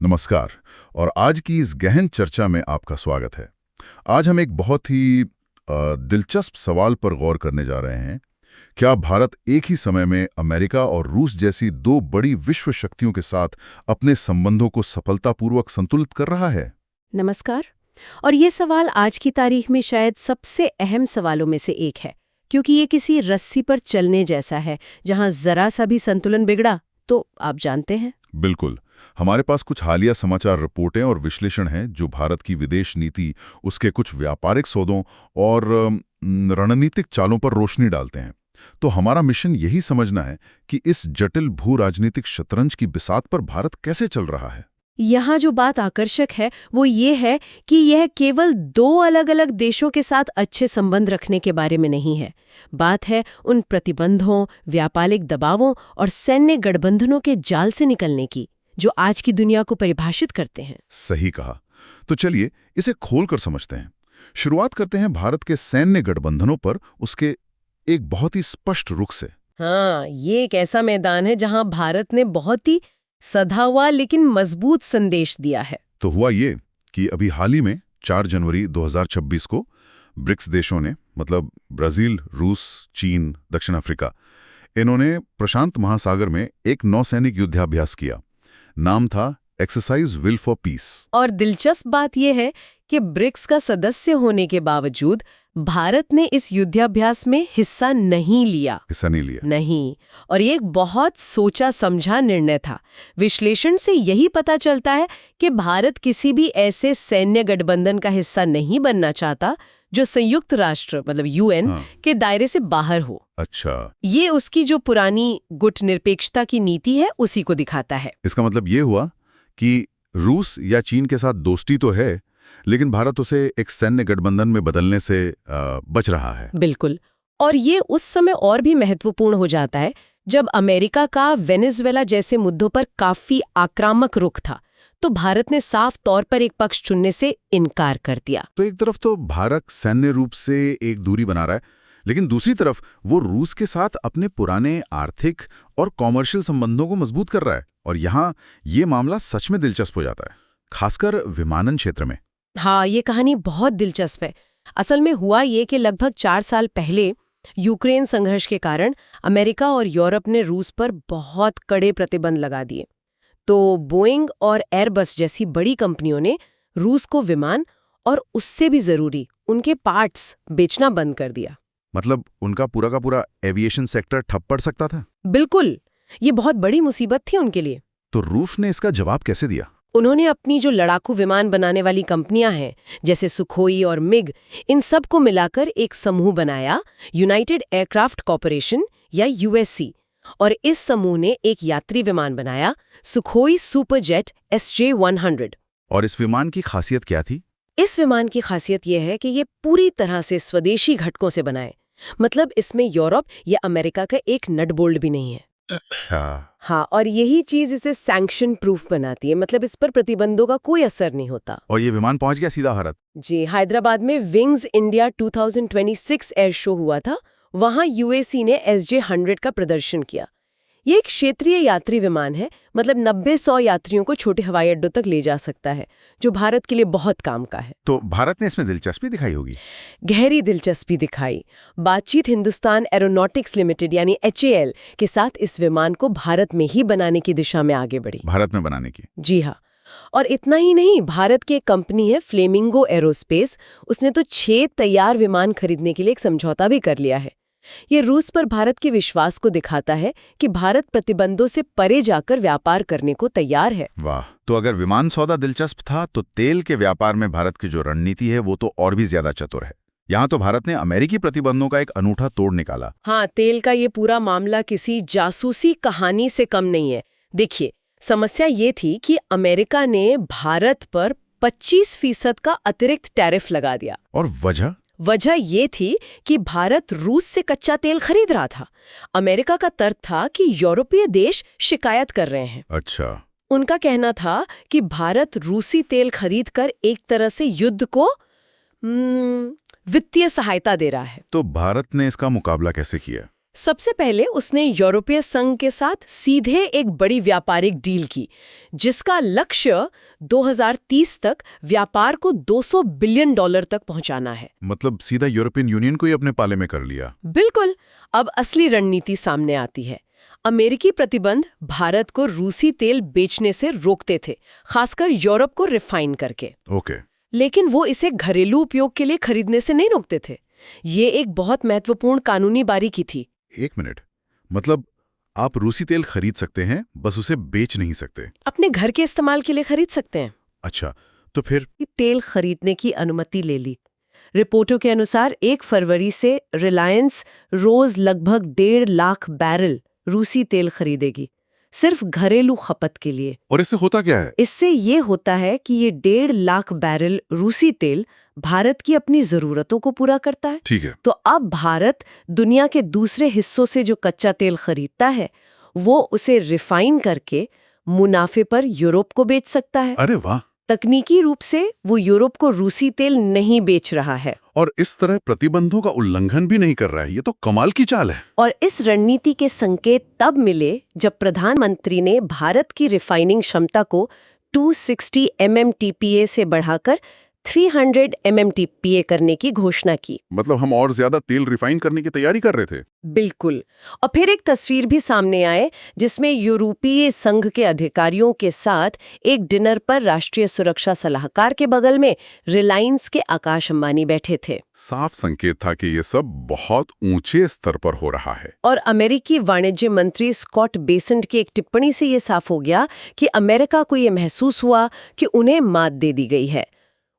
नमस्कार। और आज की इस गहन चर्चा में आपका स्वागत है। आज हम एक बहुत ही दिलचस्प सवाल पर गौर करने जा रहे हैं। क्या भारत एक ही समय में अमेरिका और रूस जैसी दो बड़ी विश्व शक्तियों के साथ अपने संबंधों को सफलतापूर्वक संतुलित कर रहा है? नमस्कार। और ये सवाल आज की तारीख में शायद सबसे अहम सवालों में से एक है, क्योंकि ये किसी रस्सी पर चलने जैसा है, जहां जरा सा भी संतुलन बिगड़ा तो आप जानते हैं। बिल्कुल। हमारे पास कुछ हालिया समाचार रिपोर्टें और विश्लेषण हैं जो भारत की विदेश नीति, उसके कुछ व्यापारिक सौदों और रणनीतिक चालों पर रोशनी डालते हैं। तो हमारा मिशन यही समझना है कि इस जटिल भू राजनीतिक शतरंज की बिसात पर भारत कैसे चल रहा है। यहाँ जो बात आकर्षक है वो ये है कि यह केवल दो अलग अलग देशों के साथ अच्छे संबंध रखने के बारे में नहीं है। बात है उन प्रतिबंधों, व्यापारिक दबावों और सैन्य गठबंधनों के जाल से निकलने की, जो आज की दुनिया को परिभाषित करते हैं। सही कहा। तो चलिए इसे खोलकर समझते हैं। शुरुआत करते हैं भारत के सैन्य गठबंधनों पर उसके एक बहुत ही स्पष्ट रुख से। हाँ, ये एक ऐसा मैदान है जहाँ भारत ने बहुत ही सधा हुआ लेकिन मजबूत संदेश दिया है। तो हुआ ये कि अभी हाल ही में 4 जनवरी 2026 को ब्रिक्स देशों ने, मतलब ब्राजील, रूस, चीन, दक्षिण अफ्रीका, इन्होंने प्रशांत महासागर में एक नौसैनिक युद्धाभ्यास किया। नाम था एक्सरसाइज विल फॉर पीस। और दिलचस्प बात यह है कि ब्रिक्स का सदस्य होने के बावजूद भारत ने इस युद्धाभ्यास में हिस्सा नहीं लिया। नहीं। और ये एक बहुत सोचा समझा निर्णय था। विश्लेषण से यही पता चलता है कि भारत किसी भी ऐसे सैन्य गठबंधन का हिस्सा नहीं बनना चाहता जो संयुक्त राष्ट्र मतलब यूएन के दायरे से बाहर हो। अच्छा, ये उसकी जो पुरानी गुट निरपेक्षता की नीति है उसी को दिखाता है। इसका मतलब ये हुआ कि रूस या चीन के साथ दोस्ती तो है, लेकिन भारत उसे एक सैन्य गठबंधन में बदलने से बच रहा है। बिल्कुल। और ये उस समय और भी महत्वपूर्ण हो जाता है जब अमेरिका का वेनेजुएला जैसे मुद्दों पर काफी आक्रामक रुख था, तो भारत ने साफ तौर पर एक पक्ष चुनने से इनकार कर दिया। तो एक तरफ तो भारत सैन्य रूप से एक दूरी बना रहा है, लेकिन दूसरी तरफ वो रूस के साथ अपने पुराने आर्थिक और कॉमर्शियल संबंधों को मजबूत कर रहा है। और यहाँ ये मामला सच में दिलचस्प हो जाता है, खासकर विमानन क्षेत्र में। हाँ, ये कहानी बहुत दिलचस्प है। असल में हुआ ये कि लगभग 4 साल पहले यूक्रेन संघर्ष के कारण अमेरिका और यूरोप ने रूस पर बहुत कड़े प्रतिबंध लगा दिए। तो बोइंग और एयरबस जैसी बड़ी कंपनियों ने रूस को विमान और उससे भी जरूरी उनके पार्ट्स बेचना बंद कर दिया। मतलब उनका पूरा का पूरा एविएशन सेक्टर ठप पड़ सकता था। बिल्कुल, ये बहुत बड़ी मुसीबत थी उनके लिए। तो रूस ने इसका जवाब कैसे दिया? उन्होंने अपनी जो लड़ाकू विमान बनाने वाली कंपनियां हैं, जैसे सुखोई और मिग, इन सब को मिलाकर एक समूह बनाया, यूनाइटेड एयरक्राफ्ट कॉर्पोरेशन या यूएससी। और इस समूह ने एक यात्री विमान बनाया, सुखोई सुपरजेट SJ-100। और इस विमान की खासियत क्या थी? इस विमान की खासियत यह है कि ये पूरी तरह से स्वदेशी घटकों से बनाए। मतलब इसमें यूरोप या अमेरिका का एक नट बोल्ट भी नहीं है। हाँ, और यही चीज इसे सैंक्शन प्रूफ बनाती है। मतलब इस पर प्रतिबंधों का कोई असर नहीं होता। और ये विमान पहुंच गया सीधा भारत? जी, हैदराबाद में विंग्स इंडिया 2026 एयर शो हुआ था। वहां यूएसी ने SJ-100 का प्रदर्शन किया। ये एक क्षेत्रीय यात्री विमान है, मतलब 90-100 यात्रियों को छोटे हवाई अड्डों तक ले जा सकता है, जो भारत के लिए बहुत काम का है। तो भारत ने इसमें दिलचस्पी दिखाई होगी? गहरी दिलचस्पी दिखाई। बातचीत हिंदुस्तान एरोनॉटिक्स लिमिटेड यानी HAL के साथ इस विमान को भारत में ही बनाने की दिशा में आगे बढ़ी। भारत में बनाने की? जी हाँ। और इतना ही नहीं, भारत की एक कंपनी है फ्लेमिंगो एरोस्पेस, उसने तो 6 तैयार विमान खरीदने के लिए एक समझौता भी कर लिया है। ये रूस पर भारत के विश्वास को दिखाता है कि भारत प्रतिबंधों से परे जाकर व्यापार करने को तैयार है। वाह! तो अगर विमान सौदा दिलचस्प था, तो तेल के व्यापार में भारत की जो रणनीति है वो तो और भी ज्यादा चतुर है। यहाँ तो भारत ने अमेरिकी प्रतिबंधों का एक अनूठा तोड़ निकाला। हाँ, तेल का ये पूरा मामला किसी जासूसी कहानी से कम नहीं है। देखिए, समस्या ये थी कि अमेरिका ने भारत पर 25% का अतिरिक्त टैरिफ लगा दिया। और वजह ये थी कि भारत रूस से कच्चा तेल खरीद रहा था। अमेरिका का तर्क था कि यूरोपीय देश शिकायत कर रहे हैं। अच्छा। उनका कहना था कि भारत रूसी तेल खरीदकर एक तरह से युद्ध को वित्तीय सहायता दे रहा है। तो भारत ने इसका मुकाबला कैसे किया? सबसे पहले उसने यूरोपीय संघ के साथ सीधे एक बड़ी व्यापारिक डील की, जिसका लक्ष्य 2030 तक व्यापार को $200 बिलियन तक पहुंचाना है। मतलब सीधा यूरोपियन यूनियन को ही अपने पाले में कर लिया। बिल्कुल। अब असली रणनीति सामने आती है। अमेरिकी प्रतिबंध भारत को रूसी तेल बेचने से रोकते थे, खासकर यूरोप को रिफाइन करके। ओके। लेकिन वो इसे घरेलू उपयोग के लिए खरीदने से नहीं रोकते थे। ये एक बहुत महत्वपूर्ण कानूनी बारीकी थी। एक मिनट, मतलब आप रूसी तेल खरीद सकते हैं, बस उसे बेच नहीं सकते। अपने घर के इस्तेमाल के लिए खरीद सकते हैं। अच्छा, तो फिर तेल खरीदने की अनुमति ले ली। रिपोर्टों के अनुसार 1 फरवरी से रिलायंस रोज लगभग 1.5 लाख बैरल रूसी तेल खरीदेगी, सिर्फ घरेलू खपत के लिए। और इससे होता क्या है? इससे ये होता है कि ये 1.5 लाख बैरल रूसी तेल भारत की अपनी जरूरतों को पूरा करता है। ठीक है। तो अब भारत दुनिया के दूसरे हिस्सों से जो कच्चा तेल खरीदता है, वो उसे रिफाइन करके मुनाफे पर यूरोप को बेच सकता है। अरे वाह। तकनीकी रूप से वो यूरोप को रूसी तेल नहीं बेच रहा है और इस तरह प्रतिबंधों का उल्लंघन भी नहीं कर रहा है। ये तो कमाल की चाल है। और इस रणनीति के संकेत तब मिले जब प्रधानमंत्री ने भारत की रिफाइनिंग क्षमता को 260 MMTPA से बढ़ाकर 300 MMTPA करने की घोषणा की। मतलब हम और ज्यादा तेल रिफाइन करने की तैयारी कर रहे थे। बिल्कुल। और फिर एक तस्वीर भी सामने आए जिसमें यूरोपीय संघ के अधिकारियों के साथ एक डिनर पर राष्ट्रीय सुरक्षा सलाहकार के बगल में रिलायंस के आकाश अंबानी बैठे थे। साफ संकेत था कि ये सब बहुत ऊंचे स्तर पर हो रहा है। और अमेरिकी वाणिज्य मंत्री स्कॉट बेसेंट की एक टिप्पणी से ये साफ हो गया कि अमेरिका को ये महसूस हुआ कि उन्हें मात दे दी गई है।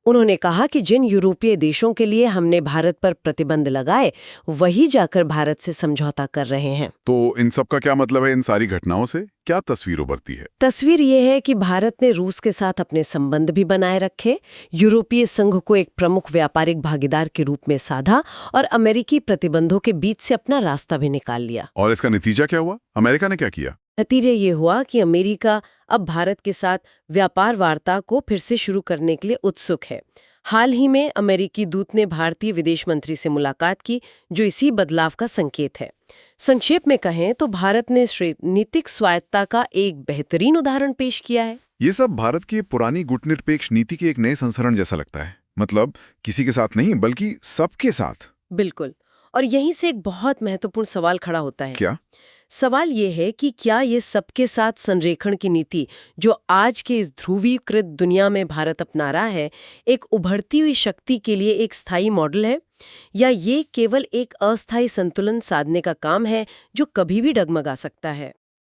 उन्होंने कहा कि जिन यूरोपीय देशों के लिए हमने भारत पर प्रतिबंध लगाए, वही जाकर भारत से समझौता कर रहे हैं। तो इन सब का क्या मतलब है? इन सारी घटनाओं से क्या तस्वीर उभरती है? तस्वीर ये है कि भारत ने रूस के साथ अपने संबंध भी बनाए रखे, यूरोपीय संघ को एक प्रमुख व्यापारिक भागीदार के रूप में साधा और अमेरिकी प्रतिबंधों के बीच से अपना रास्ता भी निकाल लिया। और इसका नतीजा क्या हुआ? अमेरिका ने क्या किया? नतीजा ये हुआ कि अमेरिका अब भारत के साथ व्यापार वार्ता को फिर से शुरू करने के लिए उत्सुक है। हाल ही में अमेरिकी दूत ने भारतीय विदेश मंत्री से मुलाकात की, जो इसी बदलाव का संकेत है। संक्षेप में कहें तो भारत ने रणनीतिक स्वायत्तता का एक बेहतरीन उदाहरण पेश किया है। ये सब भारत की पुरानी गुटनिरपेक्ष नीति के एक नए संस्करण जैसा लगता है। मतलब किसी के साथ नहीं, बल्कि सबके साथ। बिल्कुल। और यहीं से एक बहुत महत्वपूर्ण सवाल खड़ा होता है। क्या? सवाल ये है कि क्या ये सबके साथ संरेखण की नीति जो आज के इस ध्रुवीकृत दुनिया में भारत अपना रहा है, एक उभरती हुई शक्ति के लिए एक स्थायी मॉडल है, या ये केवल एक अस्थायी संतुलन साधने का काम है जो कभी भी डगमगा सकता है?